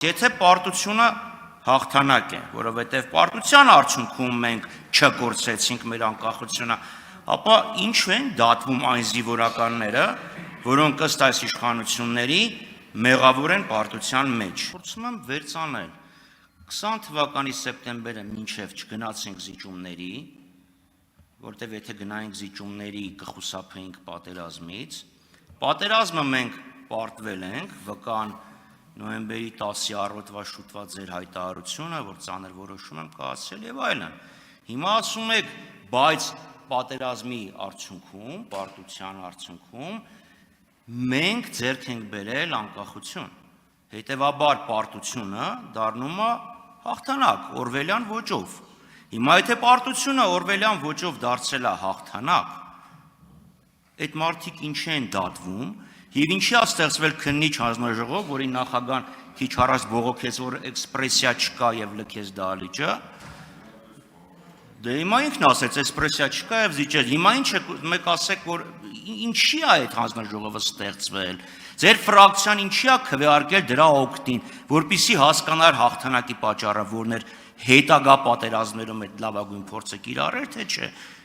Եթե պարտությունը հաղթանակ է, որովհետև պարտության արդյունքում մենք չկորցրեցինք մեր անկախությունը, ապա ինչու են դատվում այն զինվորականները, որոնք ըստ այս իշխանությունների մեղավոր են պարտության մեջ։ Փորձում եմ վերցանել 20 թվականի սեպտեմբերը մինչև չգնացինք զիջումների, որտեղ եթե գնայինք զիջումների կխուսափեինք պատերազմից, պատերազմը մենք պարտվել ենք, վկան նոյեմբերի 10-ի առօրյա շուտված ձեր հայտարարությունը, որ ծանր որոշում եմ կայացրել եւ այլն։ Հիմա ասում եք, բայց պատերազմի արդյունքում, պարտության արդյունքում մենք ձեռք ենք բերել անկախություն։ Հետևաբար պարտությունը դառնում է հաղթանակ օրվելյան ոճով։ Հիմա եթե պարտությունը օրվելյան ոճով դարձել է հաղթանակ, այդ մարդիկ ինչ են դատվում, եւ ինչի է ստեղծվել քննիչ հանձնաժողով, որի նախագահան քիչ առաջ բողոքեց, որ էքսպրեսիա չկա եւ լքեց դահլիճը։ Դե հիմա ինքն ասեց, էքսպրեսիա չկա եւ զիջեց։ Հիմա ինչ է մեկ ասեք, որ ինչի է այդ հանձնաժողովը ստեղծվել։ Ձեր ֆրակցիան ինչի է քվեարկել դրա օգտին, որպիսի հասկանար հաղթանակի պատճառը, որն էր հետագա պատերազմներում այդ լավագույն փորձը կիրառեր, թե չէ։